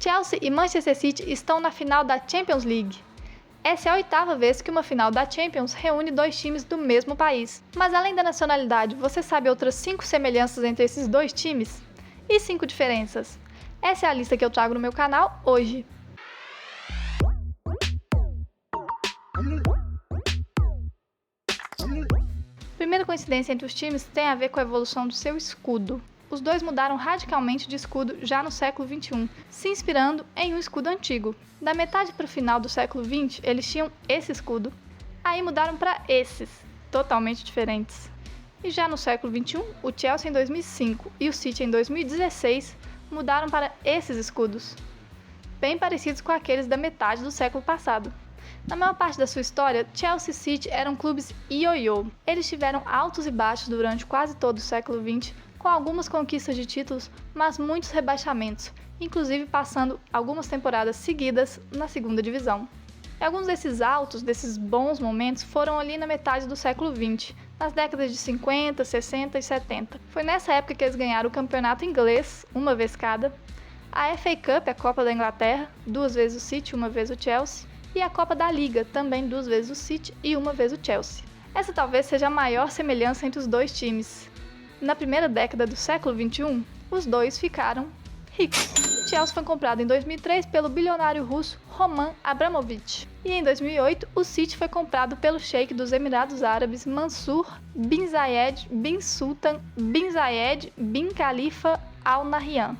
Chelsea e Manchester City estão na final da Champions League. Essa é a 8ª vez que uma final da Champions reúne dois times do mesmo país. Mas além da nacionalidade, você sabe outras 5 semelhanças entre esses dois times? E 5 diferenças? Essa é a lista que eu trago no meu canal hoje. A primeira coincidência entre os times tem a ver com a evolução do seu escudo. Os dois mudaram radicalmente de escudo já no século XXI, se inspirando em um escudo antigo. Da metade para o final do século XX, eles tinham esse escudo, aí mudaram para esses, totalmente diferentes. E já no século XXI, o Chelsea em 2005 e o City em 2016 mudaram para esses escudos, bem parecidos com aqueles da metade do século passado. Na maior parte da sua história, Chelsea e City eram clubes ioiô. Eles tiveram altos e baixos durante quase todo o século XX, com algumas conquistas de títulos, mas muitos rebaixamentos, inclusive passando algumas temporadas seguidas na segunda divisão. E alguns desses altos, desses bons momentos, foram ali na metade do século XX, nas décadas de 50, 60 e 70. Foi nessa época que eles ganharam o campeonato inglês, uma vez cada, a FA Cup, a Copa da Inglaterra, 2 vezes o City, 1 vez o Chelsea, e a Copa da Liga, também 2 vezes o City e 1 vez o Chelsea. Essa talvez seja a maior semelhança entre os dois times. Na primeira década do século XXI, os dois ficaram ricos. O Chelsea foi comprado em 2003 pelo bilionário russo Roman Abramovich. E em 2008, o City foi comprado pelo sheik dos Emirados Árabes Mansur bin Zayed bin Sultan bin Zayed bin Khalifa Al Nahyan.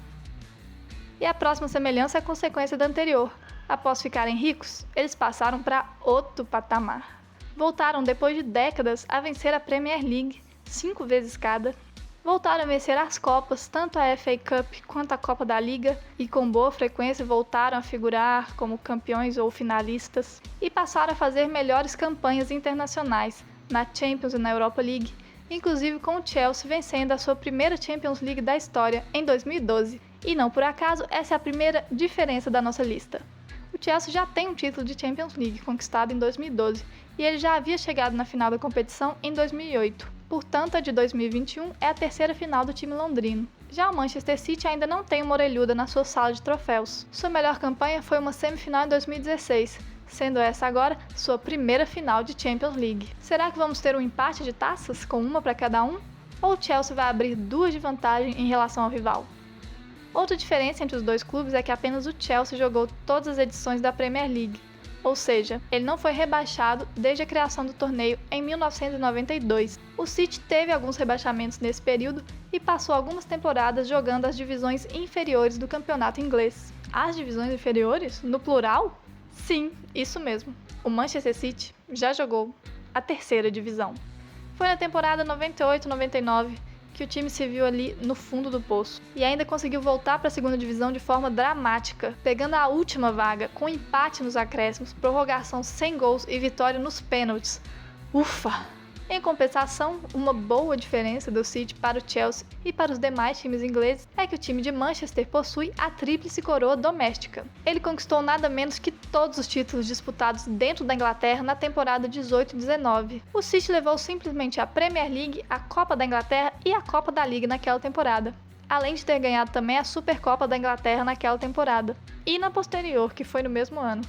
E a próxima semelhança é consequência da anterior. Após ficarem ricos, eles passaram para outro patamar. Voltaram depois de décadas a vencer a Premier League, 5 vezes cada. Voltaram a vencer as Copas, tanto a FA Cup quanto a Copa da Liga, e com boa frequência voltaram a figurar como campeões ou finalistas, e passaram a fazer melhores campanhas internacionais na Champions e na Europa League, inclusive com o Chelsea vencendo a sua primeira Champions League da história em 2012. E não por acaso, essa é a primeira diferença da nossa lista. O Chelsea já tem um título de Champions League conquistado em 2012, e ele já havia chegado na final da competição em 2008. Portanto, a de 2021 é a terceira final do time londrino. Já o Manchester City ainda não tem uma orelhuda na sua sala de troféus. Sua melhor campanha foi uma semifinal em 2016, sendo essa agora sua primeira final de Champions League. Será que vamos ter um empate de taças, com uma para cada um? Ou o Chelsea vai abrir 2 de vantagem em relação ao rival? Outra diferença entre os dois clubes é que apenas o Chelsea jogou todas as edições da Premier League, ou seja, ele não foi rebaixado desde a criação do torneio em 1992. O City teve alguns rebaixamentos nesse período e passou algumas temporadas jogando as divisões inferiores do campeonato inglês. As divisões inferiores? No plural? Sim, isso mesmo. O Manchester City já jogou a terceira divisão. Foi na temporada 98-99 que o time se viu ali no fundo do poço e ainda conseguiu voltar para a segunda divisão de forma dramática, pegando a última vaga com empate nos acréscimos, prorrogação sem gols e vitória nos pênaltis. Ufa! Em compensação, uma boa diferença do City para o Chelsea e para os demais times ingleses é que o time de Manchester possui a tríplice coroa doméstica. Ele conquistou nada menos que todos os títulos disputados dentro da Inglaterra na temporada 18-19. O City levou simplesmente a Premier League, a Copa da Inglaterra e a Copa da Liga naquela temporada, além de ter ganhado também a Supercopa da Inglaterra naquela temporada, e na posterior, que foi no mesmo ano.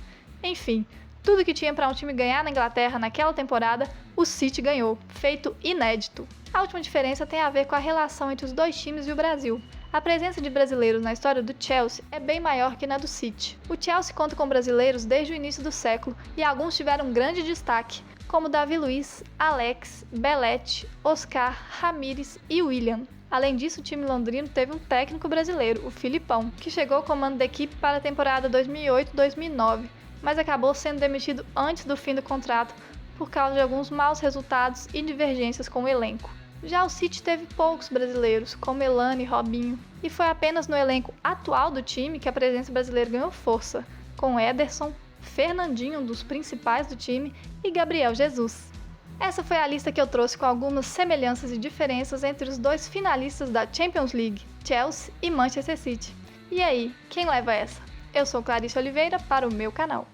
Enfim, tudo que tinha para um time ganhar na Inglaterra naquela temporada, o City ganhou, feito inédito. A última diferença tem a ver com a relação entre os dois times e o Brasil. A presença de brasileiros na história do Chelsea é bem maior que na do City. O Chelsea conta com brasileiros desde o início do século e alguns tiveram grande destaque, como Davi Luiz, Alex, Belletti, Oscar, Ramires e William. Além disso, o time londrino teve um técnico brasileiro, o Filipão, que chegou ao comando da equipe para a temporada 2008-2009, mas acabou sendo demitido antes do fim do contrato por causa de alguns maus resultados e divergências com o elenco. Já o City teve poucos brasileiros, como Elano e Robinho, e foi apenas no elenco atual do time que a presença brasileira ganhou força, com Ederson, Fernandinho, um dos principais do time, e Gabriel Jesus. Essa foi a lista que eu trouxe com algumas semelhanças e diferenças entre os dois finalistas da Champions League, Chelsea e Manchester City. E aí, quem leva essa? Eu sou Clarice Oliveira para o meu canal.